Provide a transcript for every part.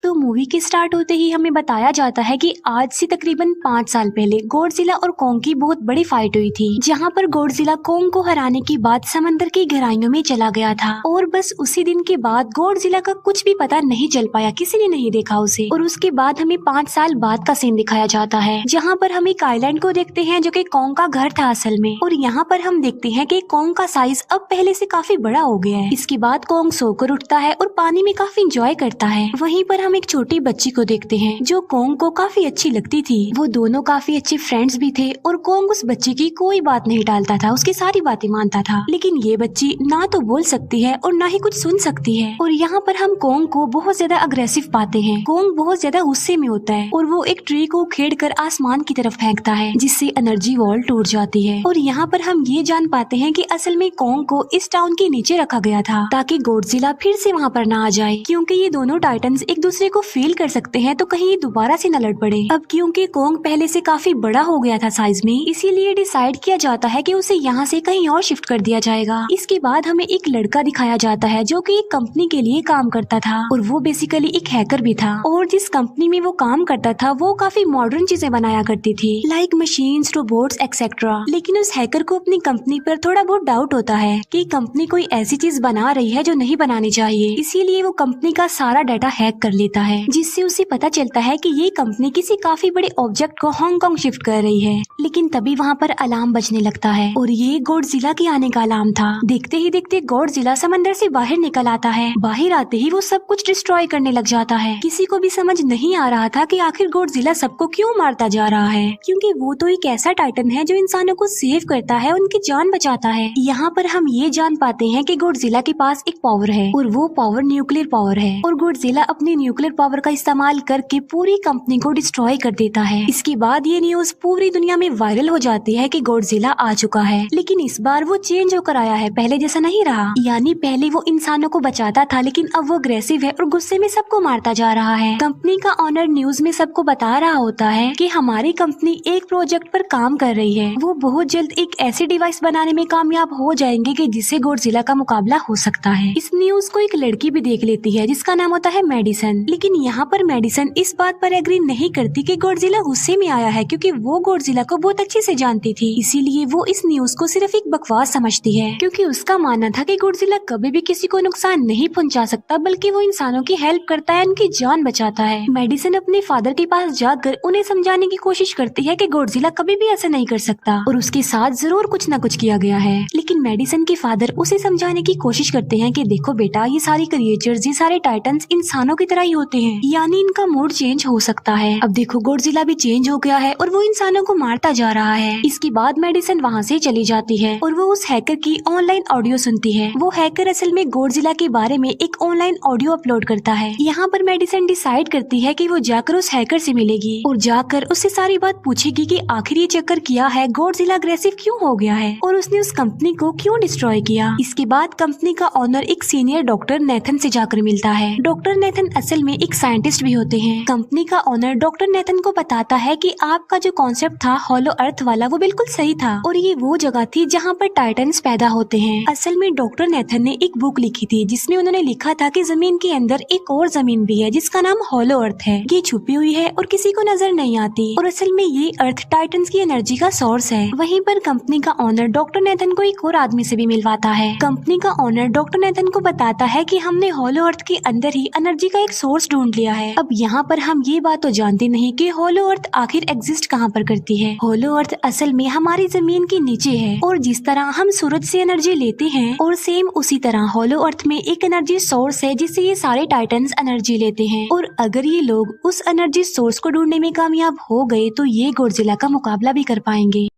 तो मूवी के स्टार्ट होते ही हमें बताया जाता है कि आज से तकरीबन 5 साल पहले गॉडजिला और कोंग की बहुत बड़ी फाइट हुई थी, जहां पर गॉडजिला कोंग को हराने के बाद समंदर की गहराइयों में चला गया था और बस उसी दिन के बाद गॉडजिला का कुछ भी पता नहीं चल पाया, किसी ने नहीं देखा उसे। और उसके बाद हमें 5 साल बाद का सीन दिखाया जाता है, जहाँ पर हम एक आइलैंड को देखते हैं जो कि कोंग का घर था असल में। और यहाँ पर हम देखते हैं कि कोंग का साइज अब पहले से काफी बड़ा हो गया है। इसके बाद कोंग सोकर उठता है और पानी में काफी इंजॉय करता है। वहीं पर हम एक छोटी बच्ची को देखते हैं जो कोंग को काफी अच्छी लगती थी। वो दोनों काफी अच्छे फ्रेंड्स भी थे और कोंग उस बच्ची की कोई बात नहीं टालता था, उसकी सारी बातें मानता था। लेकिन ये बच्ची ना तो बोल सकती है और ना ही कुछ सुन सकती है। और यहाँ पर हम कोंग को बहुत ज्यादा अग्रेसिव पाते हैं। कोंग बहुत ज्यादा गुस्से में होता है और वो एक ट्री को उखेड़कर आसमान की तरफ फेंकता है, जिससे एनर्जी वॉल टूट जाती है। और यहाँ पर हम ये जान पाते हैं कि असल में कोंग को इस टाउन के नीचे रखा गया था ताकि गॉडजिला फिर से वहाँ पर ना आ जाए, क्योंकि ये दोनों टाइटन्स एक दूसरे को फील कर सकते हैं, तो कहीं ये दोबारा से न लड़ पड़े। अब क्योंकि कोंग पहले से काफी बड़ा हो गया था साइज में, इसीलिए डिसाइड किया जाता है कि उसे यहाँ से कहीं और शिफ्ट कर दिया जाएगा। इसके बाद हमें एक लड़का दिखाया जाता है जो कि एक कंपनी के लिए काम करता था और वो बेसिकली एक हैकर भी था। और जिस कंपनी में वो काम करता था वो काफी मॉडर्न चीजें बनाया करती थी, लाइक मशीन्स, रोबोट्स एक्सेट्रा। लेकिन उस हैकर को अपनी कंपनी पर थोड़ा बहुत डाउट होता है कि कंपनी कोई ऐसी चीज बना रही है जो नहीं बनानी चाहिए, इसीलिए वो कंपनी का सारा डाटा हैक कर लेता है, जिससे उसे पता चलता है कि ये कंपनी किसी काफी बड़े ऑब्जेक्ट को हांगकांग शिफ्ट कर रही है। लेकिन तभी वहाँ पर अलार्म बजने लगता है और ये गॉडजिला के आने का अलार्म था। देखते ही देखते गॉडजिला समंदर से बाहर निकल आता है। बाहर आते ही वो सब कुछ डिस्ट्रॉय करने लग जाता है। किसी को भी समझ नहीं आ रहा था कि आखिर गॉडजिला सबको क्यों मारता जा रहा है, क्योंकि वो तो एक ऐसा टाइटन है जो इंसानों को सेव करता है, उनकी जान बचाता है। यहाँ पर हम ये जान पाते हैं कि गॉडजिला के पास एक पावर है और वो पावर न्यूक्लियर पावर है। और गॉडजिला अपनी न्यूक्लियर पावर का इस्तेमाल करके पूरी कंपनी को डिस्ट्रॉय कर देता है। इसके बाद ये न्यूज पूरी दुनिया में वायरल हो जाती है कि गॉडजिला आ चुका है, लेकिन इस बार वो चेंज होकर आया है, पहले जैसा नहीं रहा। यानी पहले वो इंसानों को बचाता था, लेकिन अब वो अग्रेसिव है और गुस्से में सबको मारता जा रहा है। कंपनी का ऑनर न्यूज में सबको बता रहा होता है कि हमारी कंपनी एक प्रोजेक्ट पर काम कर रही है। वो बहुत जल्द एक ऐसी डिवाइस बनाने में कामयाब हो जाएंगे कि जिससे गॉडजिला का मुकाबला हो सकता है। इस न्यूज को एक लड़की भी देख लेती है जिसका नाम होता है मेडिसन। लेकिन यहाँ पर मेडिसन इस बात पर एग्री नहीं करती कि गॉडजिला गुस्से में आया है, क्योंकि वो गॉडजिला को बहुत अच्छे से जानती थी। इसीलिए वो इस न्यूज को सिर्फ एक बकवास समझती है, क्योंकि उसका मानना था कि गॉडजिला कभी भी किसी को नुकसान नहीं पहुंचा सकता, बल्कि वो इंसानों की हेल्प करता है, उनकी जान बचाता है। मेडिसन अपने फादर के पास जाकर उन्हें समझाने की कोशिश करती है कि गॉडजिला कभी भी ऐसा नहीं कर सकता और उसके साथ जरूर कुछ न कुछ किया गया है। लेकिन मेडिसन के फादर उसे समझाने की कोशिश करते हैं कि देखो बेटा, ये सारी क्रिएचर्स, ये सारे टाइटन्स इंसानों की तरह ही होते हैं, यानी इनका मूड चेंज हो सकता है। अब देखो गॉडजिला भी चेंज हो गया है और वो इंसानों को मारता जा रहा है। इसके बाद मेडिसन वहाँ से चली जाती है और वो उस हैकर की ऑनलाइन ऑडियो सुनती है। वो हैकर असल में गॉडजिला के बारे में एक ऑनलाइन ऑडियो अपलोड करता है। यहाँ पर मेडिसन डिसाइड करती है कि वो जाकर उस हैकर से मिलेगी और जाकर उससे सारी बात पूछेगी कि आखिर ये चक्कर किया है, गॉडजिला अग्रेसिव क्यों हो गया है और उसने उस कंपनी को क्यों डिस्ट्रॉय किया। इसके बाद कंपनी का ऑनर एक सीनियर डॉक्टर नेथन से जाकर मिलता है। डॉक्टर नेथन असल में एक साइंटिस्ट भी होते हैं। कंपनी का ऑनर डॉक्टर नेथन को बताता है कि आपका जो कॉन्सेप्ट था हॉलो अर्थ वाला, वो बिल्कुल सही था और ये वो जगह थी जहाँ पर टाइटन्स पैदा होते हैं। असल में डॉक्टर नेथन ने एक बुक लिखी थी जिसमें उन्होंने लिखा था कि जमीन के अंदर एक और जमीन भी है जिसका नाम हॉलो अर्थ है। ये छुपी हुई है और किसी को नजर नहीं आती और असल में ये अर्थ टाइटन्स की एनर्जी का सोर्स है। वहीं पर कंपनी का ऑनर डॉक्टर नेथन को एक और आदमी से भी मिलवाता है। कंपनी का ऑनर डॉक्टर नेथन को बताता है कि हमने हॉलो अर्थ के अंदर ही एनर्जी का एक सोर्स ढूंढ लिया है। अब यहाँ पर हम ये बात तो जानते नहीं कि हॉलो अर्थ आखिर एग्जिस्ट कहाँ पर करती है। हॉलो अर्थ असल में हमारी जमीन के नीचे है और जिस तरह हम सूरज से एनर्जी लेते हैं और सेम उसी तरह हॉलो अर्थ में एक एनर्जी सोर्स है जिससे ये सारे टाइटन्स एनर्जी लेते हैं। और अगर ये लोग उस एनर्जी सोर्स को ढूंढने में कामयाब हो गए तो ये गॉडजिला का मुकाबला भी कर पाएंगे।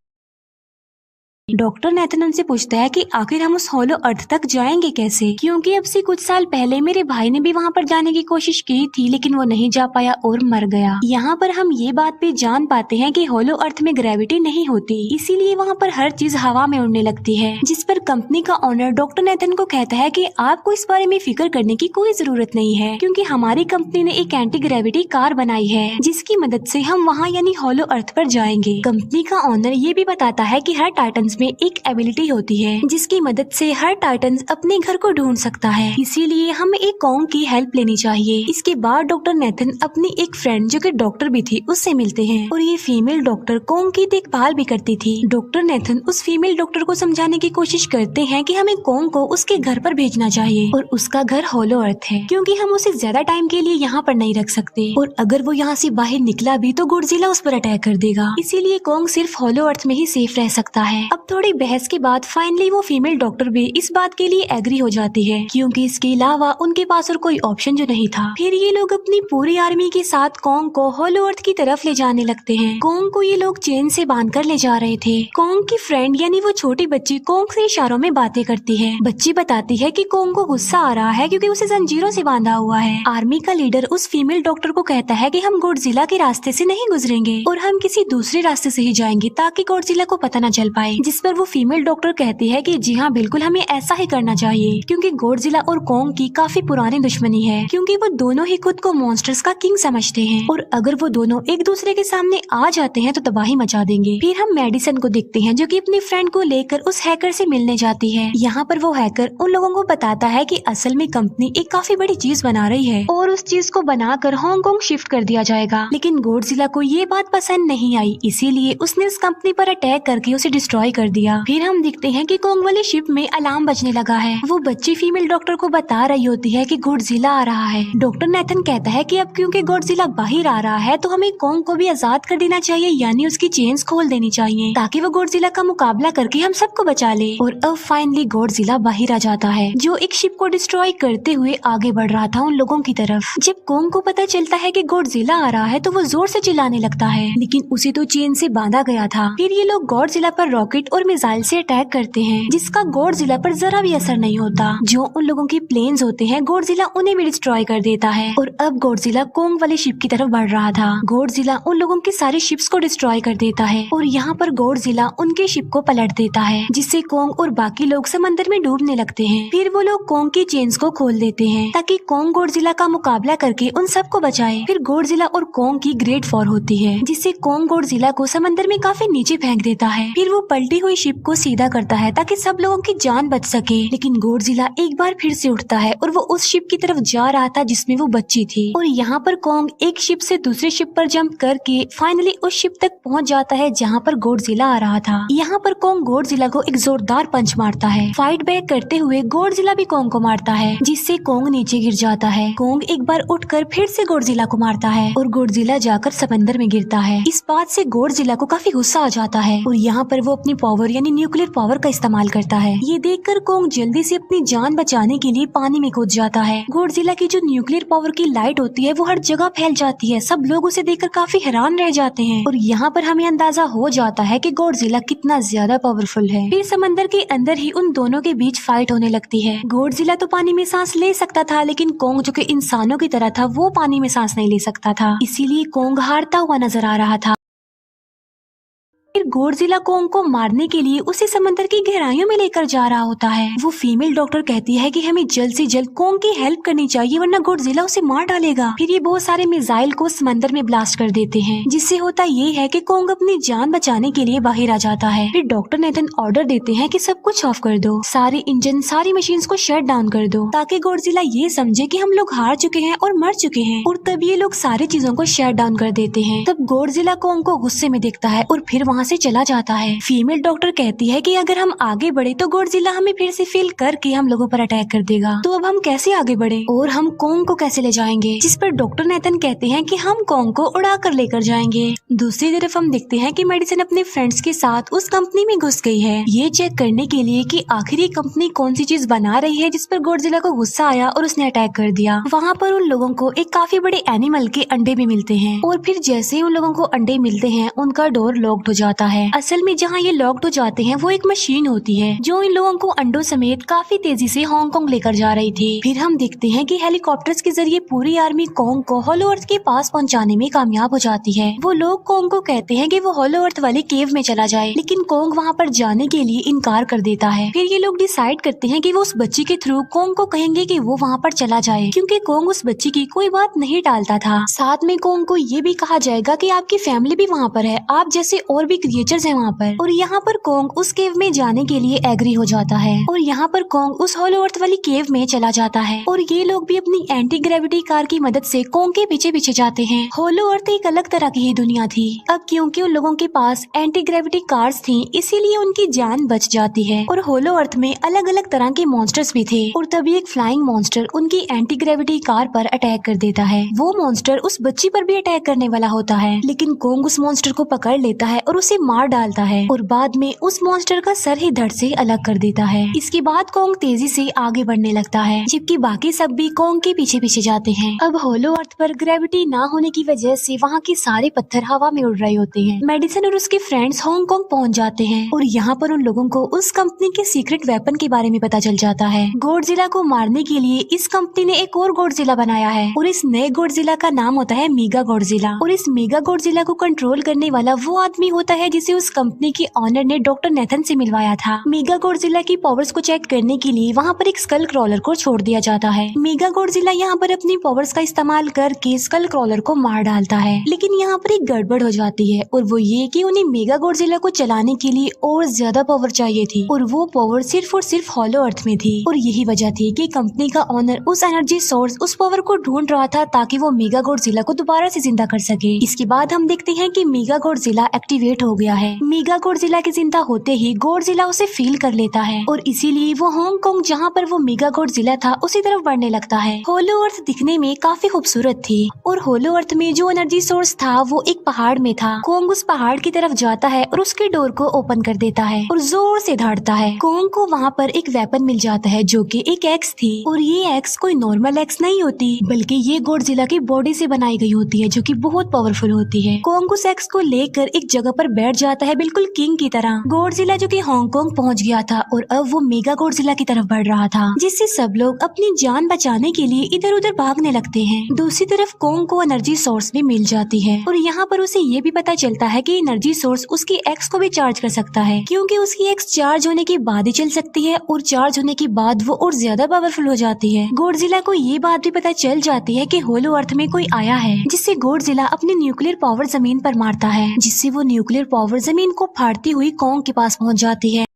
डॉक्टर नेथन उनसे पूछता है कि आखिर हम उस हॉलो अर्थ तक जाएंगे कैसे, क्योंकि अब से कुछ साल पहले मेरे भाई ने भी वहाँ पर जाने की कोशिश की थी लेकिन वो नहीं जा पाया और मर गया। यहाँ पर हम ये बात भी जान पाते हैं कि हॉलो अर्थ में ग्रेविटी नहीं होती, इसीलिए वहाँ पर हर चीज हवा में उड़ने लगती है। जिस पर कंपनी का ऑनर डॉक्टर नेथन को कहता है कि आपको इस बारे में फिक्र करने की कोई जरूरत नहीं है, क्योंकि हमारी कंपनी ने एक एंटी ग्रेविटी कार बनाई है जिसकी मदद से हम वहाँ यानी हॉलो अर्थ पर जाएंगे। कंपनी का ऑनर ये भी बताता है कि हर टाइटन्स में एक एबिलिटी होती है जिसकी मदद से हर टाइटन अपने घर को ढूंढ सकता है, इसीलिए हमें एक कॉन्ग की हेल्प लेनी चाहिए। इसके बाद डॉक्टर नेथन अपनी एक फ्रेंड जो कि डॉक्टर भी थी उससे मिलते हैं और ये फीमेल डॉक्टर कॉन्ग की देखभाल भी करती थी। डॉक्टर नेथन उस फीमेल डॉक्टर को समझाने की कोशिश करते हैं कि हमें कॉन्ग को उसके घर पर भेजना चाहिए और उसका घर होलो अर्थ है क्योंकि हम उसे ज्यादा टाइम के लिए यहाँ पर नहीं रख सकते और अगर वो यहाँ से बाहर निकला भी तो गॉडजिला उस पर अटैक कर देगा, इसीलिए कॉन्ग सिर्फ होलो अर्थ में ही सेफ रह सकता है। अब थोड़ी बहस के बाद फाइनली वो फीमेल डॉक्टर भी इस बात के लिए एग्री हो जाती है क्योंकि इसके अलावा उनके पास और कोई ऑप्शन जो नहीं था। फिर ये लोग अपनी पूरी आर्मी के साथ कॉन्ग को होलो अर्थ की तरफ ले जाने लगते हैं। कॉन्ग को ये लोग चेन से बांधकर ले जा रहे थे। कॉन्ग की फ्रेंड यानी वो छोटी बच्ची कॉन्ग से इशारों में बातें करती है। बच्ची बताती है कि कॉन्ग को गुस्सा आ रहा है क्योंकि उसे जंजीरों से बांधा हुआ है। आर्मी का लीडर उस फीमेल डॉक्टर को कहता है कि हम गॉडजिला के रास्ते से नहीं गुजरेंगे और हम किसी दूसरे रास्ते से ही जाएंगे ताकि गॉडजिला को पता न चल पाए, जिस पर वो फीमेल डॉक्टर कहती है कि जी हाँ बिल्कुल हमें ऐसा ही करना चाहिए क्योंकि गॉडजिला और कॉन्ग की काफी पुरानी दुश्मनी है क्योंकि वो दोनों ही खुद को मॉन्स्टर्स का किंग समझते हैं और अगर वो दोनों एक दूसरे के सामने आ जाते हैं तो तबाही मचा देंगे। फिर हम मेडिसन को देखते हैं जो कि अपनी फ्रेंड को लेकर उस हैकर से मिलने जाती है। यहाँ पर वो हैकर उन लोगों को बताता है कि असल में कंपनी एक काफी बड़ी चीज बना रही है और उस चीज को बनाकर हांगकांग शिफ्ट कर दिया जाएगा, लेकिन गॉडजिला को ये बात पसंद नहीं आई, इसीलिए उसने उस कंपनी पर अटैक करके उसे डिस्ट्रॉय कर दिया। फिर हम देखते हैं कि कॉन्ग वाली शिप में अलार्म बजने लगा है। वो बच्ची फीमेल डॉक्टर को बता रही होती है कि गॉडजिला आ रहा है। डॉक्टर नेथन कहता है कि अब क्योंकि गॉडजिला बाहर आ रहा है तो हमें कॉन्ग को भी आजाद कर देना चाहिए, यानी उसकी चेन्स खोल देनी चाहिए ताकि वो गॉडजिला का मुकाबला करके हम सबको बचा ले। और अब फाइनली गॉडजिला बाहर आ जाता है जो एक शिप को डिस्ट्रॉय करते हुए आगे बढ़ रहा था उन लोगों की तरफ। जब कॉन्ग को पता चलता है कि गॉडजिला आ रहा है तो वो जोर से चिल्लाने लगता है, लेकिन उसे तो चेन से बांधा गया था। फिर ये लोग गॉडजिला पर रॉकेट और मिसाइल से अटैक करते हैं जिसका गॉडजिला पर जरा भी असर नहीं होता। जो उन लोगों की प्लेन्स होते हैं गॉडजिला उन्हें भी डिस्ट्रॉय कर देता है और अब गॉडजिला कॉन्ग वाली शिप की तरफ बढ़ रहा था। गॉडजिला उन लोगों की सारी शिप्स को डिस्ट्रॉय कर देता है और यहाँ पर गॉडजिला उनके शिप को पलट देता है जिससे कॉन्ग और बाकी लोग समंदर में डूबने लगते हैं। फिर वो लोग कॉन्ग की चेन्स को खोल देते हैं ताकि कॉन्ग गॉडजिला का मुकाबला करके उन सबको बचाए। फिर गॉडजिला और कॉन्ग की ग्रेट वॉर होती है जिससे कॉन्ग गॉडजिला को समंदर में काफी नीचे फेंक देता है। फिर वो पलटी हुई शिप को सीधा करता है ताकि सब लोगों की जान बच सके, लेकिन गॉडजिला एक बार फिर से उठता है और वो उस शिप की तरफ जा रहा था जिसमें वो बच्ची थी। और यहाँ पर कॉन्ग एक शिप से दूसरी शिप पर जंप करके फाइनली उस शिप तक पहुँच जाता है जहाँ पर गॉडजिला आ रहा था। यहाँ पर कॉन्ग गॉडजिला को एक जोरदार पंच मारता है। फाइट बैक करते हुए गॉडजिला भी कॉन्ग को मारता है जिससे कॉन्ग नीचे गिर जाता है। कॉन्ग एक बार उठकर फिर से गॉडजिला को मारता है और गॉडजिला जाकर समंदर में गिरता है। इस बात से गॉडजिला को काफी गुस्सा आ जाता है और यहाँ पर वो अपनी पावर यानी न्यूक्लियर पावर का इस्तेमाल करता है। ये देखकर कॉन्ग जल्दी से अपनी जान बचाने के लिए पानी में कूद जाता है। गॉडजिला की जो न्यूक्लियर पावर की लाइट होती है वो हर जगह फैल जाती है। सब लोग उसे देखकर काफी हैरान रह जाते हैं और यहाँ पर हमें अंदाजा हो जाता है कि गॉडजिला कितना ज्यादा पावरफुल है। फिर समंदर के अंदर ही उन दोनों के बीच फाइट होने लगती है। गॉडजिला तो पानी में सांस ले सकता था, लेकिन कॉन्ग जो कि इंसानों की तरह था वो पानी में सांस नहीं ले सकता था, इसीलिए कॉन्ग हारता हुआ नजर आ रहा था। फिर गॉडजिला कॉन्ग को मारने के लिए उसे समंदर की गहराइयों में लेकर जा रहा होता है। वो फीमेल डॉक्टर कहती है कि हमें जल्द से जल्द कॉन्ग की हेल्प करनी चाहिए वरना गॉडजिला उसे मार डालेगा। फिर ये बहुत सारे मिसाइल को समंदर में ब्लास्ट कर देते हैं जिससे होता ये है कि कॉन्ग अपनी जान बचाने के लिए बाहर आ जाता है। फिर डॉक्टर नेथन ऑर्डर देते हैं कि सब कुछ ऑफ कर दो, सारे इंजन सारी मशीन को शट डाउन कर दो ताकि गॉडजिला ये समझे कि हम लोग हार चुके हैं और मर चुके हैं। और तब ये लोग सारी चीजों को शट डाउन कर देते हैं। तब गॉडजिला कॉन्ग को गुस्से में देखता है और फिर वहाँ से चला जाता है। फीमेल डॉक्टर कहती है कि अगर हम आगे बढ़े तो गॉडजिला हमें फिर से फेल करके हम लोगों पर अटैक कर देगा, तो अब हम कैसे आगे बढ़े और हम कॉन्ग को कैसे ले जाएंगे। जिस पर डॉक्टर नेथन कहते हैं कि हम कॉन्ग को उड़ा कर लेकर जाएंगे। दूसरी तरफ हम देखते हैं कि मेडिसन अपने फ्रेंड्स के साथ उस कंपनी में घुस गई है ये चेक करने के लिए कि आखिर ये कंपनी कौन सी चीज बना रही है जिस पर गॉडजिला को गुस्सा आया और उसने अटैक कर दिया। वहाँ पर उन लोगों को एक काफी बड़े एनिमल के अंडे भी मिलते हैं और फिर जैसे ही उन लोगों को अंडे मिलते हैं उनका डोर लॉक्ड हो जाता है। असल में जहाँ ये लॉक्ड हो जाते हैं वो एक मशीन होती है जो इन लोगों को अंडों समेत काफी तेजी से हांगकांग लेकर जा रही थी। फिर हम देखते हैं कि हेलीकॉप्टर्स के जरिए पूरी आर्मी कॉन्ग को होलो अर्थ के पास पहुंचाने में कामयाब हो जाती है। वो लोग कॉन्ग को कहते हैं कि वो होलो अर्थ वाले केव में चला जाए, लेकिन कॉन्ग वहाँ पर जाने के लिए इनकार कर देता है। फिर ये लोग डिसाइड करते हैं कि वो उस बच्ची के थ्रू कॉन्ग को कहेंगे कि वो वहाँ पर चला जाए, क्योंकि कॉन्ग उस बच्ची की कोई बात नहीं टालता था। साथ में कॉन्ग को ये भी कहा जाएगा कि आपकी फैमिली भी वहाँ पर है, आप जैसे और भी क्रिएचर्स हैं वहाँ पर। और यहाँ पर कोंग उस केव में जाने के लिए एग्री हो जाता है और यहाँ पर कोंग उस होलो अर्थ वाली केव में चला जाता है और ये लोग भी अपनी एंटी ग्रेविटी कार की मदद से कोंग के पीछे पीछे जाते हैं। होलो अर्थ एक अलग तरह की ही दुनिया थी। अब क्योंकि उन लोगों के पास एंटी ग्रेविटी कार्स थी, इसीलिए उनकी जान बच जाती है। और होलो अर्थ में अलग अलग तरह के मॉन्स्टर्स भी थे और तभी एक फ्लाइंग मॉन्स्टर उनकी एंटी ग्रेविटी कार पर अटैक कर देता है। वो मॉन्स्टर उस बच्ची पर भी अटैक करने वाला होता है, लेकिन कोंग उस मॉन्स्टर को पकड़ लेता है और उसे मार डालता है और बाद में उस मॉन्स्टर का सर ही धड़ से अलग कर देता है। इसके बाद कोंग तेजी से आगे बढ़ने लगता है, जबकि बाकी सब भी कोंग के पीछे पीछे जाते हैं। अब होलो अर्थ पर ग्रेविटी ना होने की वजह से वहाँ के सारे पत्थर हवा में उड़ रहे होते हैं। मेडिसन और उसके फ्रेंड्स हांगकांग पहुँच जाते हैं और यहाँ पर उन लोगों को उस कंपनी के सीक्रेट वेपन के बारे में पता चल जाता है। गॉडजिला को मारने के लिए इस कंपनी ने एक और गॉडजिला बनाया है और इस नए गॉडजिला का नाम होता है मेगा गॉडजिला। और इस मेगा गॉडजिला को कंट्रोल करने वाला वो आदमी होता है जिसे उस कंपनी के ऑनर ने डॉक्टर नेथन से मिलवाया था। मेगा गॉडजिला की पावर्स को चेक करने के लिए वहाँ पर एक स्कल क्रॉलर को छोड़ दिया जाता है। मेगा गॉडजिला यहाँ पर अपनी पावर्स का इस्तेमाल करके स्कल क्रॉलर को मार डालता है, लेकिन यहाँ पर एक गड़बड़ हो जाती है और वो ये कि उन्हें मेगा गॉडजिला को चलाने के लिए और ज्यादा पावर चाहिए थी और वो पावर सिर्फ और सिर्फ होलो अर्थ में थी। और यही वजह थी कि कंपनी का ऑनर उस एनर्जी सोर्स, उस पावर को ढूंढ रहा था ताकि वो मेगा गॉडजिला को दोबारा से जिंदा कर सके। इसके बाद हम देखते हैं कि मेगा गॉडजिला एक्टिवेट हो गया है। मेगा गॉडजिला के जिंदा होते ही गॉडजिला उसे फील कर लेता है और इसीलिए वो हांगकांग जहाँ पर वो मेगा गॉडजिला था उसी तरफ बढ़ने लगता है। होलो अर्थ दिखने में काफी खूबसूरत थी और होलो अर्थ में जो एनर्जी सोर्स था वो एक पहाड़ में था। कोंग उस पहाड़ की तरफ जाता है और उसके डोर को ओपन कर देता है और जोर से धाड़ता है। कोंग को वहाँ पर एक वेपन मिल जाता है जो कि एक एक्स थी और ये एक्स कोई नॉर्मल एक्स नहीं होती, बल्कि ये गॉडजिला की बॉडी से बनाई गई होती है जो कि बहुत पावरफुल होती है। कोंग उस एक्स को लेकर एक जगह पर बैठ जाता है बिल्कुल किंग की तरह। गॉडजिला जो कि हांगकांग पहुंच गया था और अब वो मेगा गॉडजिला की तरफ बढ़ रहा था, जिससे सब लोग अपनी जान बचाने के लिए इधर उधर भागने लगते हैं। दूसरी तरफ कोंग को एनर्जी सोर्स भी मिल जाती है और यहाँ पर उसे ये भी पता चलता है कि एनर्जी सोर्स उसकी एक्स को भी चार्ज कर सकता है, क्योंकि उसकी एक्स चार्ज होने के बाद ही चल सकती है और चार्ज होने के बाद वो और ज्यादा पावरफुल हो जाती है। गॉडजिला को ये बात भी पता चल जाती है कि होलो अर्थ में कोई आया है, जिससे गॉडजिला अपनी न्यूक्लियर पावर जमीन पर मारता है, जिससे वो न्यूक्लियर पावर जमीन को फाड़ती हुई कोंग के पास पहुँच जाती है।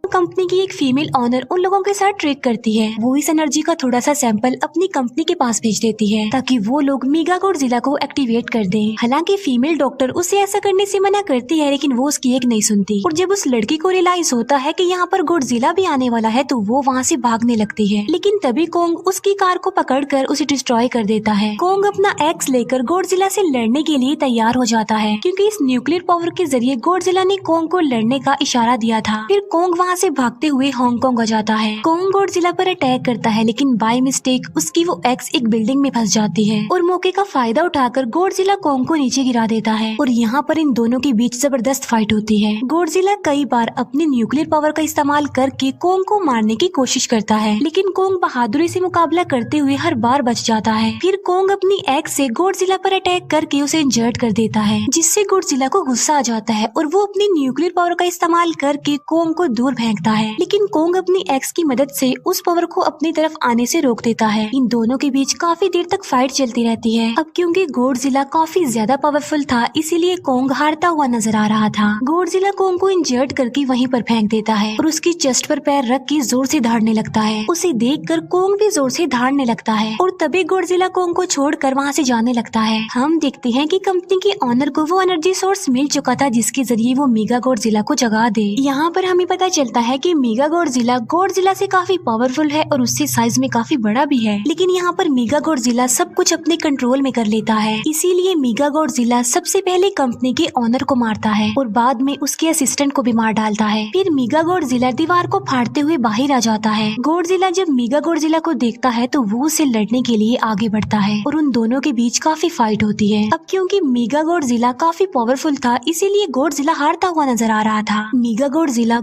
कंपनी की एक फीमेल ऑनर उन लोगों के साथ ट्रेक करती है। वो इस एनर्जी का थोड़ा सा सैंपल अपनी कंपनी के पास भेज देती है ताकि वो लोग मेगा गॉडजिला को एक्टिवेट कर दें। हालांकि फीमेल डॉक्टर उसे ऐसा करने से मना करती है, लेकिन वो उसकी एक नहीं सुनती और जब उस लड़की को रियलाइज होता है कि यहाँ पर गॉडजिला भी आने वाला है तो वो वहाँ से भागने लगती है, लेकिन तभी कोंग उसकी कार को पकड़कर उसे डिस्ट्रॉय कर देता है। कोंग अपना एक्स लेकर गॉडजिला से लड़ने के लिए तैयार हो जाता है, क्योंकि इस न्यूक्लियर पावर के जरिए गॉडजिला ने कोंग को लड़ने का इशारा दिया था। फिर कोंग वहाँ से भागते हुए हांगकांग आ जाता है। कोंग गॉडजिला पर अटैक करता है, लेकिन बाय मिस्टेक उसकी वो एक्स एक बिल्डिंग में फंस जाती है और मौके का फायदा उठाकर गॉडजिला कोंग को नीचे गिरा देता है और यहाँ पर इन दोनों के बीच जबरदस्त फाइट होती है। गॉडजिला कई बार अपनी न्यूक्लियर पावर का इस्तेमाल करके कोंग को मारने की कोशिश करता है, लेकिन कोंग बहादुरी से मुकाबला करते हुए हर बार बच जाता है। फिर कोंग अपनी एक्स से गॉडजिला पर अटैक करके उसे इंजर्ड कर देता है, जिससे गॉडजिला को गुस्सा आ जाता है और वो अपनी न्यूक्लियर पावर का इस्तेमाल करके कोंग को दूर फेंकता है, लेकिन कोंग अपनी एक्स की मदद से उस पावर को अपनी तरफ आने से रोक देता है। इन दोनों के बीच काफी देर तक फाइट चलती रहती है। अब क्योंकि गॉडजिला काफी ज्यादा पावरफुल था, इसीलिए कोंग हारता हुआ नजर आ रहा था। गॉडजिला कोंग को इंजर्ड करके वहीं पर फेंक देता है और उसकी चेस्ट पर पैर रख के जोर से धाड़ने लगता है। उसे देखकर कोंग भी जोर से धाड़ने लगता है और तभी गॉडजिला कोंग को छोड़कर वहाँ से जाने लगता है। हम देखते हैं कि कंपनी के ऑनर को वो एनर्जी सोर्स मिल चुका था जिसके जरिए वो मेगा गॉडजिला को जगा दे। यहाँ पर हमें पता चलता है कि मेगा गॉडजिला से काफी पावरफुल है और उससे साइज में काफी बड़ा भी है, लेकिन यहाँ पर मेगा गॉडजिला सब कुछ अपने कंट्रोल में कर लेता है। इसीलिए मेगा गॉडजिला सबसे पहले कंपनी के ऑनर को मारता है और बाद में उसके असिस्टेंट को भी मार डालता है। फिर मेगा गॉडजिला दीवार को फाड़ते हुए बाहर आ जाता है। गॉडजिला जब मेगा गॉडजिला को देखता है तो वो उससे लड़ने के लिए आगे बढ़ता है और उन दोनों के बीच काफी फाइट होती है। अब क्योंकि मेगा गॉडजिला काफी पावरफुल था, इसीलिए गॉडजिला हारता हुआ नजर आ रहा था। मेगा गॉडजिला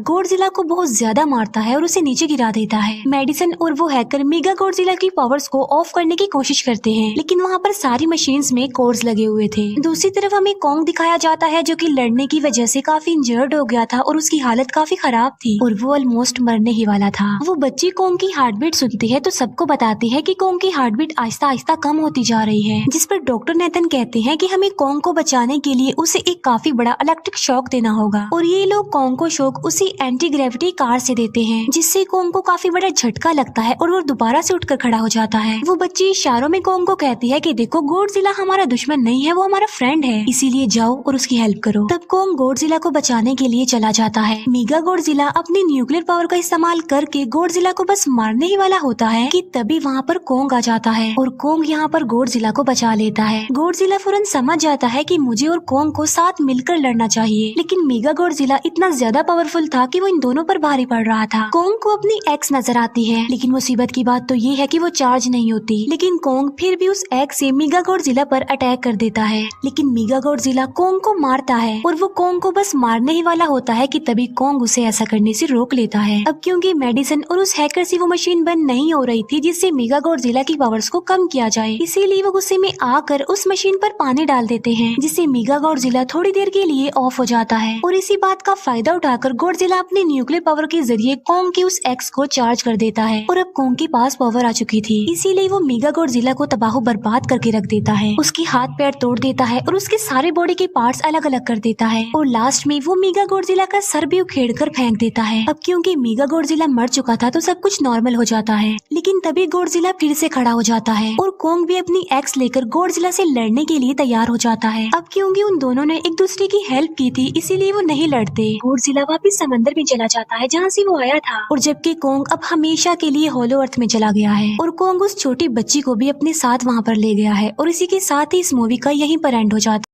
को बहुत ज्यादा मारता है और उसे नीचे गिरा देता है। मेडिसन और वो हैकर मेगा गॉडजिला की पावर्स को ऑफ करने की कोशिश करते हैं, लेकिन वहाँ पर सारी मशीन्स में कोड्स लगे हुए थे। दूसरी तरफ हमें कॉन्ग दिखाया जाता है जो कि लड़ने की वजह से काफी इंजर्ड हो गया था और उसकी हालत काफी खराब थी और वो ऑलमोस्ट मरने ही वाला था। वो बच्ची कॉन्ग की हार्ट बीट सुनती है तो सबको बताती है कि कॉन्ग की हार्ट बीट आहिस्ता आहिस्ता कम होती जा रही है, जिस पर डॉक्टर नेथन कहते हैं कि हमें कॉन्ग को बचाने के लिए उसे एक काफी बड़ा इलेक्ट्रिक शॉक देना होगा और ये लोग कॉन्ग को शॉक उसी एंटी ग्रेविटी कार से देते हैं, जिससे कॉन्ग को काफी बड़ा झटका लगता है और वो दोबारा से उठकर खड़ा हो जाता है। वो बच्ची इशारों में कॉन्ग को कहती है कि देखो गॉडजिला हमारा दुश्मन नहीं है, वो हमारा फ्रेंड है, इसीलिए जाओ और उसकी हेल्प करो। तब कॉन्ग गॉडजिला को बचाने के लिए चला जाता है। मेगा गॉडजिला अपनी न्यूक्लियर पावर का इस्तेमाल करके गॉडजिला को बस मारने ही वाला होता है कि तभी वहाँ पर कॉन्ग आ जाता है और कॉन्ग यहाँ पर गॉडजिला को बचा लेता है। गॉडजिला फौरन समझ जाता है कि मुझे और कॉन्ग को साथ मिलकर लड़ना चाहिए, लेकिन मेगा गॉडजिला इतना ज्यादा पावरफुल था कि वो इन दोनों पर भारी पड़ रहा था। कॉन्ग को अपनी एक्स नजर आती है, लेकिन मुसीबत की बात तो ये है कि वो चार्ज नहीं होती, लेकिन कॉन्ग फिर भी उस एक्स से मेगा गॉडजिला पर अटैक कर देता है। लेकिन मेगा गॉडजिला कॉन्ग को मारता है और वो कॉन्ग को बस मारने ही वाला होता है कि तभी कॉन्ग उसे ऐसा करने से रोक लेता है। अब क्योंकि मेडिसन और उस हैकर से वो मशीन बंद नहीं हो रही थी जिससे मेगा गॉडजिला की पावर्स को कम किया जाए, इसीलिए वो गुस्से में आकर उस मशीन पर पानी डाल देते हैं, जिससे मेगा गॉडजिला थोड़ी देर के लिए ऑफ हो जाता है और इसी बात का फायदा उठाकर गॉडजिला अपनी न्यूक्लियर पावर के जरिए कॉन्ग के उस एक्स को चार्ज कर देता है और अब कॉन्ग के पास पावर आ चुकी थी, इसीलिए वो मेगा गॉडजिला को तबाह बर्बाद करके रख देता है। उसके हाथ पैर तोड़ देता है और उसके सारे बॉडी के पार्ट्स अलग अलग कर देता है और लास्ट में वो मेगा गॉडजिला का सर भी उखेड़ कर फेंक देता है। अब क्योंकि मेगा गॉडजिला मर चुका था तो सब कुछ नॉर्मल हो जाता है, लेकिन तभी गॉडजिला फिर से खड़ा हो जाता है और कॉन्ग भी अपनी एक्स लेकर गॉडजिला से लड़ने के लिए तैयार हो जाता है। अब क्योंकि उन दोनों ने एक दूसरे की हेल्प की थी इसीलिए वो नहीं लड़ते। गॉडजिला वापस समंदर में चला जाता है जहाँ से वो आया था और जबकि कॉन्ग अब हमेशा के लिए होलो अर्थ में चला गया है और कॉन्ग उस छोटी बच्ची को भी अपने साथ वहाँ पर ले गया है और इसी के साथ ही इस मूवी का यहीं पर एंड हो जाता है।